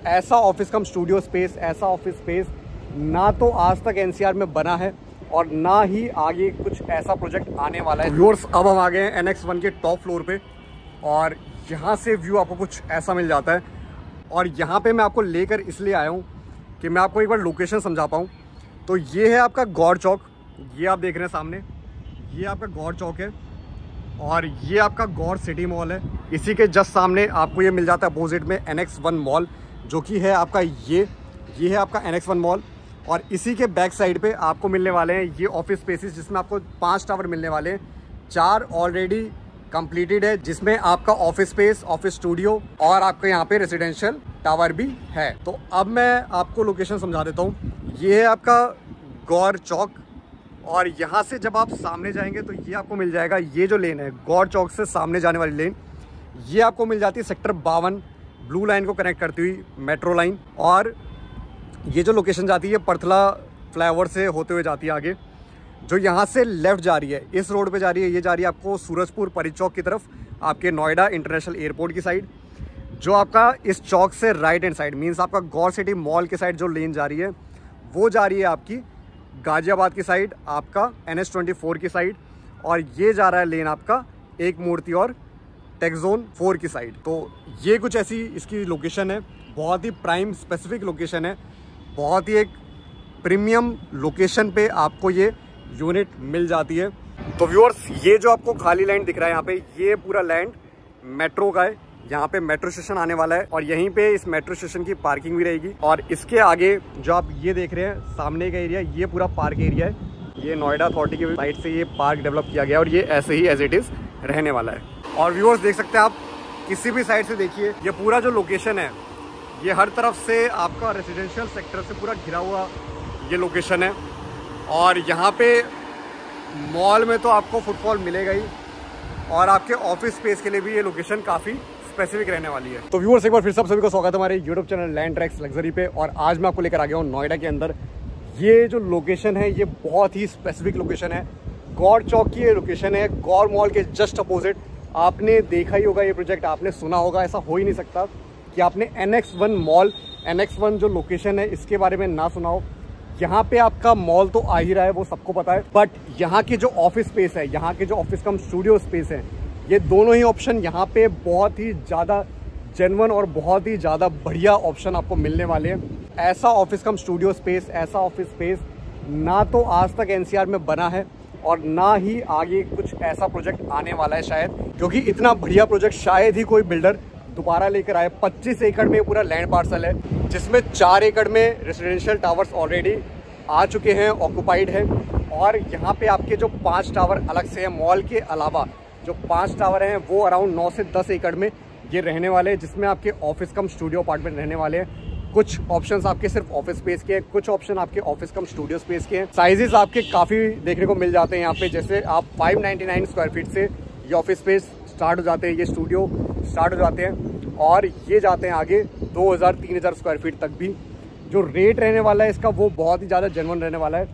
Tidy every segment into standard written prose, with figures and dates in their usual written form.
ऐसा ऑफिस कम studio space, ऐसा office space ना तो आज तक एनसीआर में बना है और ना ही आगे कुछ ऐसा प्रोजेक्ट आने वाला है। व्यूअर्स, अब हम आ गए हैं NX1 के टॉप फ्लोर पे और यहाँ से व्यू आपको कुछ ऐसा मिल जाता है। और यहाँ पे मैं आपको लेकर इसलिए आया हूँ कि मैं आपको एक बार लोकेशन समझा पाऊँ। तो ये है आपका गौर चौक, ये आप देख रहे हैं सामने, ये आपका गौर चौक है और ये आपका गौर सिटी मॉल है। इसी के जस्ट सामने आपको ये मिल जाता है अपोजिट में NX1 मॉल, जो कि है आपका ये है आपका NX1 मॉल। और इसी के बैक साइड पे आपको मिलने वाले हैं ये ऑफिस स्पेसेस, जिसमें आपको 5 टावर मिलने वाले हैं। 4 ऑलरेडी कंप्लीटेड है, जिसमें आपका ऑफिस स्पेस, ऑफिस स्टूडियो और आपके यहाँ पे रेजिडेंशियल टावर भी है। तो अब मैं आपको लोकेशन समझा देता हूँ। ये है आपका गौर चौक और यहाँ से जब आप सामने जाएंगे तो ये आपको मिल जाएगा, ये जो लेन है गौर चौक से सामने जाने वाली लेन, ये आपको मिल जाती है सेक्टर 52 ब्लू लाइन को कनेक्ट करती हुई मेट्रो लाइन। और ये जो लोकेशन जाती है परथला फ्लाईओवर से होते हुए जाती है आगे, जो यहाँ से लेफ्ट जा रही है, इस रोड पे जा रही है, ये जा रही है आपको सूरजपुर परिचौक की तरफ, आपके नोएडा इंटरनेशनल एयरपोर्ट की साइड। जो आपका इस चौक से राइट हैंड साइड मीन्स आपका गौर सिटी मॉल की साइड जो लेन जा रही है वो जा रही है आपकी गाजियाबाद की साइड, आपका NH24 की साइड। और ये जा रहा है लेन आपका एक मूर्ति और टेक जोन 4 की साइड। तो ये कुछ ऐसी इसकी लोकेशन है, बहुत ही प्राइम स्पेसिफिक लोकेशन है, बहुत ही एक प्रीमियम लोकेशन पे आपको ये यूनिट मिल जाती है। तो व्यूअर्स, ये जो आपको खाली लैंड दिख रहा है यहाँ पे, ये पूरा लैंड मेट्रो का है। यहाँ पे मेट्रो स्टेशन आने वाला है और यहीं पे इस मेट्रो स्टेशन की पार्किंग भी रहेगी। और इसके आगे जो आप ये देख रहे हैं सामने का एरिया, ये पूरा पार्क एरिया है। ये नोएडा अथॉरिटी की साइड से ये पार्क डेवलप किया गया और ये ऐसे ही एज इट इज रहने वाला है। और व्यूअर्स देख सकते हैं आप, किसी भी साइड से देखिए, ये पूरा जो लोकेशन है ये हर तरफ से आपका रेजिडेंशियल सेक्टर से पूरा घिरा हुआ ये लोकेशन है। और यहाँ पे मॉल में तो आपको फुटफॉल मिलेगा ही और आपके ऑफिस स्पेस के लिए भी ये लोकेशन काफ़ी स्पेसिफिक रहने वाली है। तो व्यूअर्स, एक बार फिर सभी को स्वागत है हमारे YouTube channel land tracks luxury पे। और आज मैं आपको लेकर आ गया हूँ नोएडा के अंदर। ये जो लोकेशन है ये बहुत ही स्पेसिफिक लोकेशन है, गौर चौक की ये लोकेशन है, गौर मॉल के जस्ट अपोजिट। आपने देखा ही होगा ये प्रोजेक्ट, आपने सुना होगा, ऐसा हो ही नहीं सकता कि आपने NX1 मॉल, NX1 जो लोकेशन है इसके बारे में ना सुना हो। यहाँ पे आपका मॉल तो आ ही रहा है, वो सबको पता है, बट यहाँ की जो ऑफिस स्पेस है, यहाँ के जो ऑफिस कम स्टूडियो स्पेस है, ये दोनों ही ऑप्शन यहाँ पे बहुत ही ज़्यादा जेन्युइन और बहुत ही ज़्यादा बढ़िया ऑप्शन आपको मिलने वाले हैं। ऐसा ऑफिस कम स्टूडियो स्पेस, ऐसा ऑफिस स्पेस ना तो आज तक NCR में बना है और ना ही आगे कुछ ऐसा प्रोजेक्ट आने वाला है शायद, क्योंकि इतना बढ़िया प्रोजेक्ट शायद ही कोई बिल्डर दोबारा लेकर आए। 25 एकड़ में पूरा लैंड पार्सल है, जिसमें 4 एकड़ में रेजिडेंशियल टावर्स ऑलरेडी आ चुके हैं, ऑक्युपाइड है। और यहाँ पे आपके जो 5 टावर अलग से हैं, मॉल के अलावा जो 5 टावर हैं वो अराउंड 9 से 10 एकड़ में ये रहने वाले हैं, जिसमें आपके ऑफिस कम स्टूडियो अपार्टमेंट रहने वाले हैं। कुछ ऑप्शंस आपके सिर्फ ऑफिस स्पेस के हैं, कुछ ऑप्शन आपके ऑफिस कम स्टूडियो स्पेस के हैं। साइजेस आपके काफ़ी देखने को मिल जाते हैं यहाँ पे, जैसे आप 599 स्क्वायर फीट से ये ऑफिस स्पेस स्टार्ट हो जाते हैं, ये स्टूडियो स्टार्ट हो जाते हैं और ये जाते हैं आगे 2000-3000 स्क्वायर फीट तक भी। जो रेट रहने वाला है इसका वो बहुत ही ज़्यादा जेन्युइन रहने वाला है।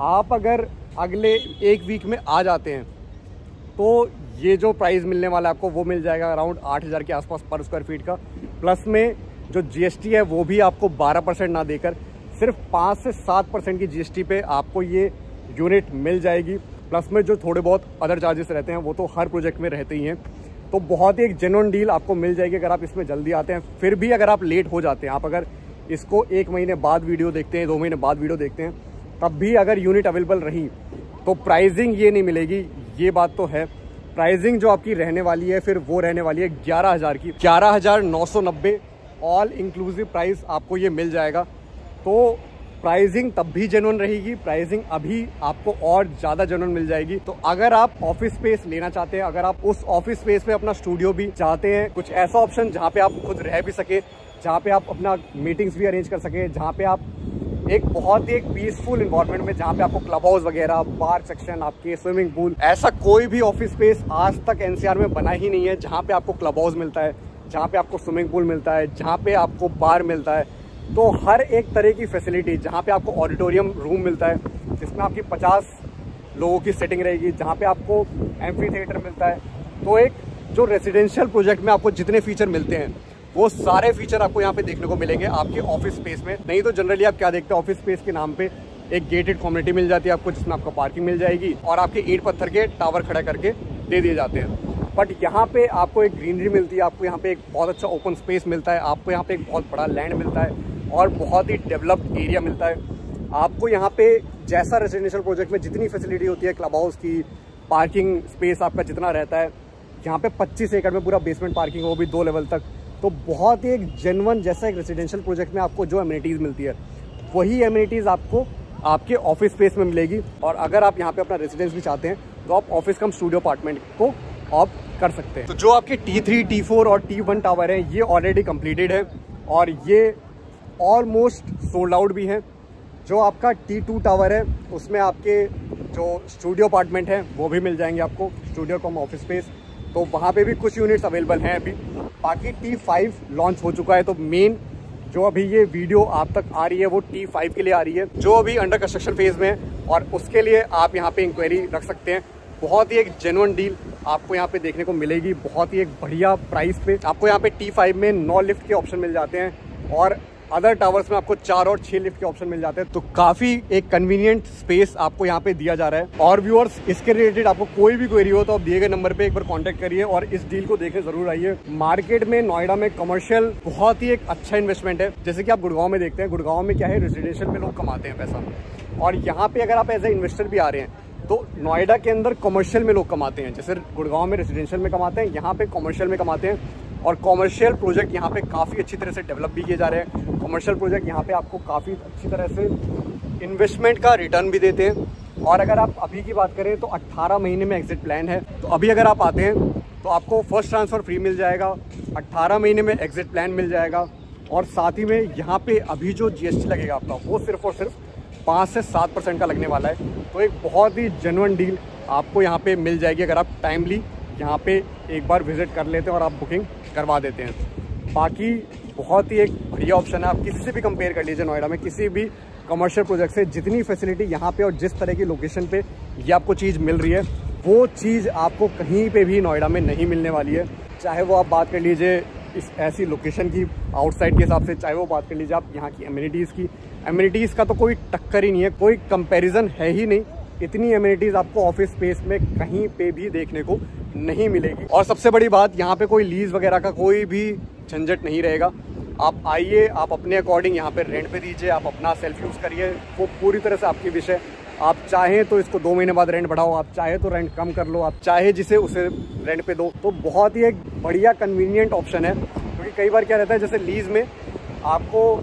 आप अगर अगले 1 वीक में आ जाते हैं तो ये जो प्राइस मिलने वाला है आपको वो मिल जाएगा अराउंड 8000 के आसपास पर स्क्वायर फीट का। प्लस में जो GST है वो भी आपको 12% ना देकर सिर्फ 5 से 7% की GST पे आपको ये यूनिट मिल जाएगी। प्लस में जो थोड़े बहुत अदर चार्जेस रहते हैं वो तो हर प्रोजेक्ट में रहते ही हैं। तो बहुत ही एक जेन्युइन डील आपको मिल जाएगी अगर आप इसमें जल्दी आते हैं। फिर भी अगर आप लेट हो जाते हैं, आप अगर इसको 1 महीने बाद वीडियो देखते हैं, 2 महीने बाद वीडियो देखते हैं, तब भी अगर यूनिट अवेलेबल रही तो प्राइसिंग ये नहीं मिलेगी, ये बात तो है। प्राइसिंग जो आपकी रहने वाली है फिर वो रहने वाली है 11,000 की, 11,990 ऑल इंक्लूसिव प्राइस आपको ये मिल जाएगा। तो प्राइसिंग तब भी जेन्युइन रहेगी, प्राइसिंग अभी आपको और ज़्यादा जेन्युइन मिल जाएगी। तो अगर आप ऑफिस स्पेस लेना चाहते हैं, अगर आप उस ऑफिस स्पेस में अपना स्टूडियो भी चाहते हैं, कुछ ऐसा ऑप्शन जहाँ पे आप खुद रह भी सके, जहाँ पे आप अपना मीटिंग्स भी अरेंज कर सके, जहाँ पे आप एक बहुत ही एक पीसफुल इन्वायरमेंट में, जहाँ पे आपको क्लब हाउस वगैरह, बार सेक्शन, आपके स्विमिंग पूल, ऐसा कोई भी ऑफिस स्पेस आज तक NCR में बना ही नहीं है जहाँ पे आपको क्लब हाउस मिलता है, जहाँ पे आपको स्विमिंग पूल मिलता है, जहाँ पे आपको बार मिलता है। तो हर एक तरह की फैसिलिटी, जहाँ पे आपको ऑडिटोरियम रूम मिलता है जिसमें आपकी 50 लोगों की सेटिंग रहेगी, जहाँ पे आपको एम्फी थिएटर मिलता है। तो एक जो रेजिडेंशियल प्रोजेक्ट में आपको जितने फीचर मिलते हैं वो सारे फीचर आपको यहाँ पे देखने को मिलेंगे आपके ऑफिस स्पेस में। नहीं तो जनरली आप क्या देखते हैं, ऑफिस स्पेस के नाम पे एक गेटेड कम्युनिटी मिल जाती है आपको, जिसमें आपको पार्किंग मिल जाएगी और आपके ईंट पत्थर के टावर खड़ा करके दे दिए जाते हैं। बट यहाँ पे आपको एक ग्रीनरी मिलती है, आपको यहाँ पे एक बहुत अच्छा ओपन स्पेस मिलता है, आपको यहाँ पे एक बहुत बड़ा लैंड मिलता है और बहुत ही डेवलप्ड एरिया मिलता है आपको। यहाँ पे जैसा रेजिडेंशियल प्रोजेक्ट में जितनी फैसिलिटी होती है, क्लब हाउस की, पार्किंग स्पेस आपका जितना रहता है, यहाँ पे 25 एकड़ में पूरा बेसमेंट पार्किंग, वो भी 2 लेवल तक। तो बहुत ही एक जेन्युइन जैसा एक रेजिडेंशियल प्रोजेक्ट में आपको जो एमिनिटीज़ मिलती है वही एमिनिटीज़ आपको आपके ऑफिस स्पेस में मिलेगी। और अगर आप यहाँ पे अपना रेजिडेंस भी चाहते हैं तो आप ऑफिस कम स्टूडियो अपार्टमेंट को ऑप्ट कर सकते हैं। तो जो आपके T3, T4 और T1 टावर है ये ऑलरेडी कंप्लीटेड है और ये ऑलमोस्ट सोल्ड आउट भी है। जो आपका T2 टावर है उसमें आपके जो स्टूडियो अपार्टमेंट है वो भी मिल जाएंगे आपको, स्टूडियो कम ऑफिस स्पेस, तो वहाँ पे भी कुछ यूनिट्स अवेलेबल हैं अभी। बाकी T5 लॉन्च हो चुका है, तो मेन जो अभी ये वीडियो आप तक आ रही है वो T5 के लिए आ रही है, जो अभी अंडर कंस्ट्रक्शन फेज में है, और उसके लिए आप यहाँ पे इंक्वायरी रख सकते हैं। बहुत ही एक जेन्युइन डील आपको यहाँ पे देखने को मिलेगी, बहुत ही एक बढ़िया प्राइस पे। आपको यहाँ पे T5 में 9 लिफ्ट के ऑप्शन मिल जाते हैं और अदर टावर्स में आपको 4 और 6 लिफ्ट के ऑप्शन मिल जाते हैं। तो काफी एक कन्वीनियंट स्पेस आपको यहाँ पे दिया जा रहा है। और व्यूअर्स, इसके रिलेटेड आपको कोई भी क्वेरी हो तो आप दिए गए नंबर पे एक बार कांटेक्ट करिए और इस डील को देखने जरूर आइए। मार्केट में नोएडा में कमर्शियल बहुत ही एक अच्छा इन्वेस्टमेंट है। जैसे कि आप गुड़गांव में देखते हैं, गुड़गांव में क्या है, रेजिडेंशियल में लोग कमाते हैं पैसा, और यहाँ पे अगर आप एज ए इन्वेस्टर भी आ रहे हैं तो नोएडा के अंदर कमर्शियल में लोग कमाते हैं। जैसे गुड़गांव में रेजिडेंशियल में कमाते हैं, यहाँ पे कमर्शियल में कमाते हैं। और कमर्शियल प्रोजेक्ट यहाँ पे काफ़ी अच्छी तरह से डेवलप भी किए जा रहे हैं। कमर्शियल प्रोजेक्ट यहाँ पे आपको काफ़ी अच्छी तरह से इन्वेस्टमेंट का रिटर्न भी देते हैं। और अगर आप अभी की बात करें तो 18 महीने में एग्जिट प्लान है। तो अभी अगर आप आते हैं तो आपको फर्स्ट ट्रांसफ़र फ्री मिल जाएगा, 18 महीने में एग्जिट प्लान मिल जाएगा, और साथ ही में यहाँ पे अभी जो GST लगेगा आपका वो सिर्फ और सिर्फ 5 से 7% का लगने वाला है। तो एक बहुत ही जेन्युइन डील आपको यहाँ पे मिल जाएगी अगर आप टाइमली यहाँ पे एक बार विजिट कर लेते हैं और आप बुकिंग करवा देते हैं। बाकी बहुत ही एक बढ़िया ऑप्शन है, आप किसी से भी कंपेयर कर लीजिए नोएडा में किसी भी कमर्शियल प्रोजेक्ट से, जितनी फैसिलिटी यहाँ पे और जिस तरह की लोकेशन पे ये आपको चीज़ मिल रही है वो चीज़ आपको कहीं पे भी नोएडा में नहीं मिलने वाली है। चाहे वो आप बात कर लीजिए इस ऐसी लोकेशन की आउटसाइड के हिसाब से, चाहे वो बात कर लीजिए आप यहाँ की एमिनिटीज़ की। एमिनिटीज़ का तो कोई टक्कर ही नहीं है, कोई कंपैरिजन है ही नहीं। इतनी एमिनिटीज़ आपको ऑफिस स्पेस में कहीं पे भी देखने को नहीं मिलेगी। और सबसे बड़ी बात, यहाँ पे कोई लीज वगैरह का कोई भी झंझट नहीं रहेगा। आप आइए, आप अपने अकॉर्डिंग यहाँ पे रेंट पे दीजिए, आप अपना सेल्फ यूज़ करिए, वो पूरी तरह से आपकी विषय। आप चाहें तो इसको 2 महीने बाद रेंट बढ़ाओ, आप चाहे तो रेंट कम कर लो, आप चाहे जिसे उसे रेंट पे दो। तो बहुत ही एक बढ़िया कन्वीनियंट ऑप्शन है। क्योंकि कई बार क्या रहता है, जैसे लीज में आपको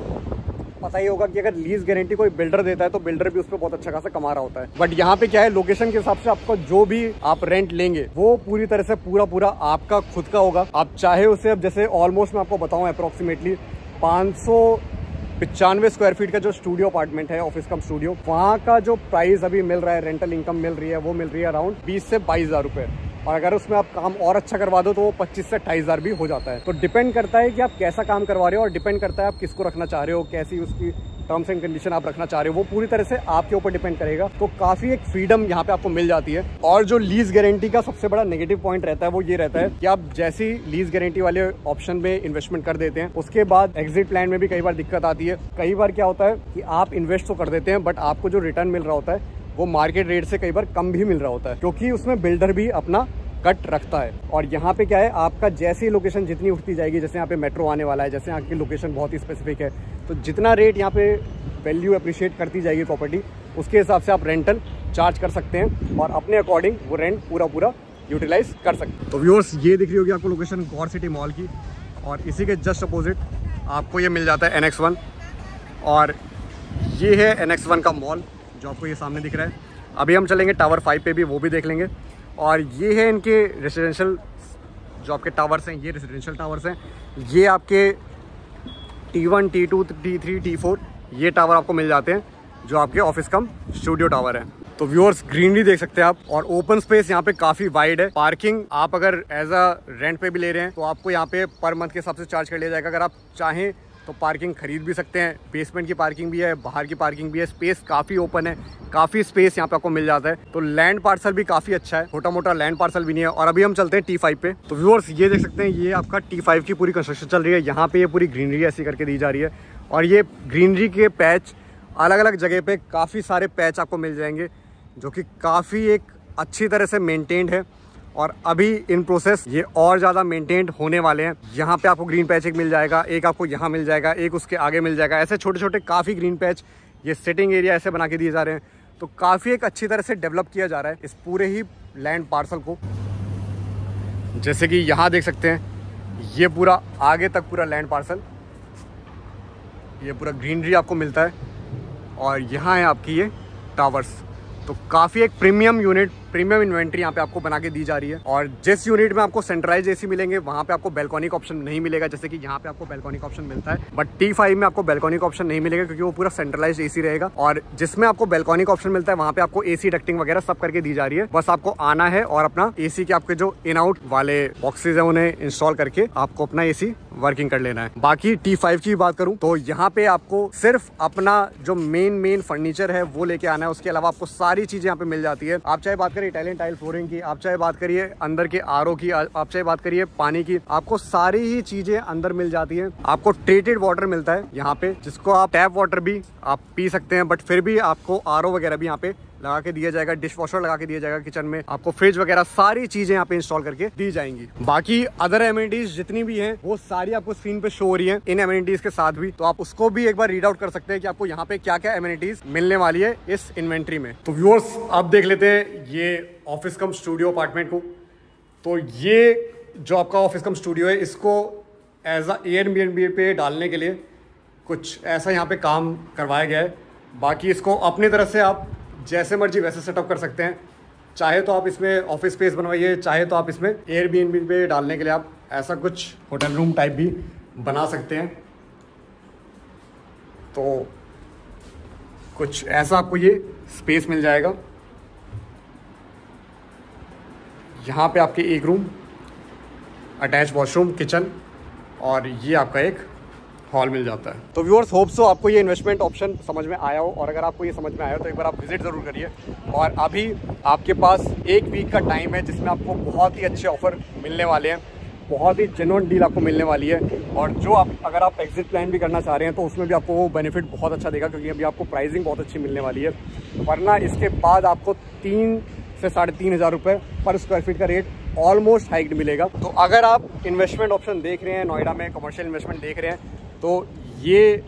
पता ही होगा कि अगर लीज गारंटी कोई बिल्डर देता है तो बिल्डर भी उस पर बहुत अच्छा खासा कमा रहा होता है। बट यहाँ पे क्या है, लोकेशन के हिसाब से आपको जो भी आप रेंट लेंगे वो पूरी तरह से पूरा आपका खुद का होगा। आप चाहे उसे, अब जैसे ऑलमोस्ट मैं आपको बताऊं अप्रोक्सीमेटली 595 स्क्वायर फीट का जो स्टूडियो अपार्टमेंट है, ऑफिस कम स्टूडियो, वहाँ का जो प्राइस अभी मिल रहा है, रेंटल इनकम मिल रही है, वो मिल रही है अराउंड 20 से 22 हज़ार रुपये। और अगर उसमें आप काम और अच्छा करवा दो तो वो 25 से 28 हज़ार भी हो जाता है। तो डिपेंड करता है कि आप कैसा काम करवा रहे हो और डिपेंड करता है आप किसको रखना चाह रहे हो, कैसी उसकी टर्म्स एंड कंडीशन आप रखना चाह रहे हो, वो पूरी तरह से आपके ऊपर डिपेंड करेगा। तो काफ़ी एक फ्रीडम यहाँ पे आपको मिल जाती है। और जो लीज गारंटी का सबसे बड़ा नेगेटिव पॉइंट रहता है वो ये रहता है कि आप जैसी लीज गारंटी वाले ऑप्शन में इन्वेस्टमेंट कर देते हैं, उसके बाद एग्जिट प्लान में भी कई बार दिक्कत आती है। कई बार क्या होता है कि आप इन्वेस्ट तो कर देते हैं बट आपको जो रिटर्न मिल रहा होता है वो मार्केट रेट से कई बार कम भी मिल रहा होता है, क्योंकि उसमें बिल्डर भी अपना कट रखता है। और यहाँ पे क्या है, आपका जैसी लोकेशन जितनी उठती जाएगी, जैसे यहाँ पे मेट्रो आने वाला है, जैसे यहाँ की लोकेशन बहुत ही स्पेसिफिक है, तो जितना रेट यहाँ पे वैल्यू अप्रिशिएट करती जाएगी प्रॉपर्टी, उसके हिसाब से आप रेंटल चार्ज कर सकते हैं और अपने अकॉर्डिंग वो रेंट पूरा यूटिलाइज कर सकते हैं। तो व्यूअर्स, ये दिख रही होगी आपको लोकेशन गौर सिटी मॉल की, और इसी के जस्ट अपोजिट आपको ये मिल जाता है NX1, और ये है NX1 का मॉल जो आपको ये सामने दिख रहा है। अभी हम चलेंगे टावर 5 पे भी, वो भी देख लेंगे। और ये है इनके रेजिडेंशियल जो आपके टावर्स हैं, ये रेजिडेंशियल टावर्स हैं। ये आपके T1, T2, T3, T4 ये टावर आपको मिल जाते हैं जो आपके ऑफिस कम स्टूडियो टावर है। तो व्यूअर्स, ग्रीनरी देख सकते हैं आप, और ओपन स्पेस यहाँ पे काफ़ी वाइड है। पार्किंग आप अगर एज अ रेंट पे भी ले रहे हैं तो आपको यहाँ पे पर मंथ के हिसाब से चार्ज कर लिया जाएगा। अगर आप चाहें तो पार्किंग खरीद भी सकते हैं। बेसमेंट की पार्किंग भी है, बाहर की पार्किंग भी है, स्पेस काफ़ी ओपन है, काफ़ी स्पेस यहाँ पे आपको मिल जाता है। तो लैंड पार्सल भी काफ़ी अच्छा है, छोटा मोटा लैंड पार्सल भी नहीं है। और अभी हम चलते हैं T5 पे। तो व्यूअर्स ये देख सकते हैं, ये आपका T5 की पूरी कंस्ट्रक्शन चल रही है। यहाँ पे ये पूरी ग्रीनरी ऐसी करके दी जा रही है और ये ग्रीनरी के पैच अलग अलग जगह पे काफ़ी सारे पैच आपको मिल जाएंगे जो कि काफ़ी एक अच्छी तरह से मेंटेन्ड है और अभी इन प्रोसेस ये और ज़्यादा मेंटेन्ड होने वाले हैं। यहाँ पे आपको ग्रीन पैच एक मिल जाएगा, एक आपको यहाँ मिल जाएगा, एक उसके आगे मिल जाएगा। ऐसे छोटे छोटे काफ़ी ग्रीन पैच, ये सिटिंग एरिया ऐसे बना के दिए जा रहे हैं। तो काफ़ी एक अच्छी तरह से डेवलप किया जा रहा है इस पूरे ही लैंड पार्सल को। जैसे कि यहाँ देख सकते हैं, ये पूरा आगे तक पूरा लैंड पार्सल, ये पूरा ग्रीनरी आपको मिलता है और यहाँ है आपकी ये टावर्स। तो काफ़ी एक प्रीमियम यूनिट, प्रीमियम इन्वेंट्री यहाँ पे आपको बना के दी जा रही है। और जिस यूनिट में आपको सेंट्रलाइज एसी मिलेंगे वहाँ पे आपको बैल्कनी का ऑप्शन नहीं मिलेगा, जैसे कि यहाँ पे आपको बैल्कनी का ऑप्शन मिलता है। बट T5 में आपको बैल्कनी का ऑप्शन नहीं मिलेगा क्योंकि वो पूरा सेंट्रलाइज एसी रहेगा। और जिसमें आपको बैल्कनी का ऑप्शन मिलता है वहाँ पे आपको एसी डक्टिंग वगैरह सब करके दी जा रही है। बस आपको आना है और अपना एसी के आपके जो इन आउट वाले बॉक्सेज है उन्हें इंस्टॉल करके आपको अपना एसी वर्किंग कर लेना है। बाकी T5 की बात करूँ तो यहाँ पे आपको सिर्फ अपना जो मेन फर्नीचर है वो लेके आना है। उसके अलावा आपको सारी चीजें यहाँ पे मिल जाती है। आप चाहे बात करिए इटालियन टाइल फ्लोरिंग की, आप चाहे बात करिए अंदर के RO की, आप चाहे बात करिए पानी की, आपको सारी ही चीजें अंदर मिल जाती है। आपको ट्रीटेड वाटर मिलता है यहाँ पे, जिसको आप टैप वाटर भी आप पी सकते हैं, बट फिर भी आपको RO वगैरह भी यहाँ पे लगा के दिया जाएगा, डिश वॉशर लगा के दिया जाएगा किचन में, आपको फ्रिज वगैरह सारी चीजें यहाँ पे इंस्टॉल करके दी जाएंगी। बाकी अदर एमिनिटीज जितनी भी हैं वो सारी आपको स्क्रीन पे शो हो रही हैं इन एमिनिटीज के साथ भी, तो आप उसको भी एक बार रीड आउट कर सकते हैं कि आपको यहाँ पे क्या क्या एमिनिटीज मिलने वाली है इस इन्वेंट्री में। तो व्यूअर्स अब देख लेते हैं ये ऑफिस कम स्टूडियो अपार्टमेंट को। तो ये जो आपका ऑफिस कम स्टूडियो है, इसको एज अ Airbnb पे डालने के लिए कुछ ऐसा यहाँ पे काम करवाया गया है। बाकी इसको अपनी तरफ से आप जैसे मर्जी वैसे सेटअप कर सकते हैं। चाहे तो आप इसमें ऑफिस स्पेस बनवाइए, चाहे तो आप इसमें Airbnb पे डालने के लिए आप ऐसा कुछ होटल रूम टाइप भी बना सकते हैं। तो कुछ ऐसा आपको ये स्पेस मिल जाएगा। यहाँ पे आपके एक रूम, अटैच वॉशरूम, किचन और ये आपका एक हॉल मिल जाता है। तो व्यूअर्स होप सो आपको ये इन्वेस्टमेंट ऑप्शन समझ में आया हो, और अगर आपको ये समझ में आया हो तो एक बार आप विजिट ज़रूर करिए। और अभी आपके पास एक वीक का टाइम है जिसमें आपको बहुत ही अच्छे ऑफर मिलने वाले हैं, बहुत ही जेन्युइन डील आपको मिलने वाली है। और जो आप अगर आप एग्जिट प्लान भी करना चाह रहे हैं तो उसमें भी आपको वो बेनिफिट बहुत अच्छा देगा, क्योंकि अभी आपको प्राइसिंग बहुत अच्छी मिलने वाली है। वरना इसके बाद आपको 3 से 3,500 रुपये पर स्क्वायर फीट का रेट ऑलमोस्ट हाइक्ड मिलेगा। तो अगर आप इन्वेस्टमेंट ऑप्शन देख रहे हैं, नोएडा में कमर्शियल इन्वेस्टमेंट देख रहे हैं, तो ये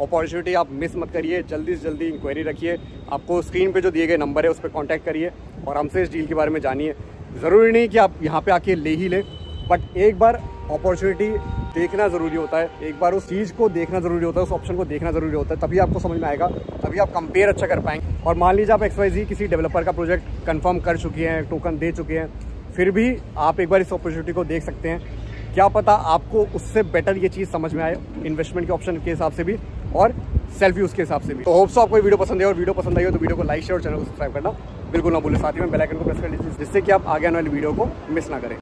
अपॉर्चुनिटी आप मिस मत करिए। जल्दी से जल्दी इंक्वायरी रखिए। आपको स्क्रीन पे जो दिए गए नंबर है उस पर कॉन्टैक्ट करिए और हमसे इस डील के बारे में जानिए। ज़रूरी नहीं कि आप यहाँ पे आके ले ही लें, बट एक बार अपॉर्चुनिटी देखना ज़रूरी होता है, एक बार उस चीज़ को देखना ज़रूरी होता है, उस ऑप्शन को देखना ज़रूरी होता है, तभी आपको समझ में आएगा, तभी आप कंपेयर अच्छा कर पाएंगे। और मान लीजिए आप XYZ किसी डेवलपर का प्रोजेक्ट कंफर्म कर चुके हैं, टोकन दे चुके हैं, फिर भी आप एक बार इस अपॉर्चुनिटी को देख सकते हैं। क्या पता आपको उससे बेटर ये चीज़ समझ में आए, इन्वेस्टमेंट के ऑप्शन के हिसाब से भी और सेल्फ यूज़ के हिसाब से भी। तो होप सो आपको वीडियो पसंद है, और वीडियो पसंद आई हो तो वीडियो को लाइक शेयर और चैनल को सब्सक्राइब करना बिल्कुल ना भूलें। साथ ही में बेल आइकन को प्रेस कर लीजिए, जिससे कि आप आगे आने वाली वीडियो को मिस ना करें।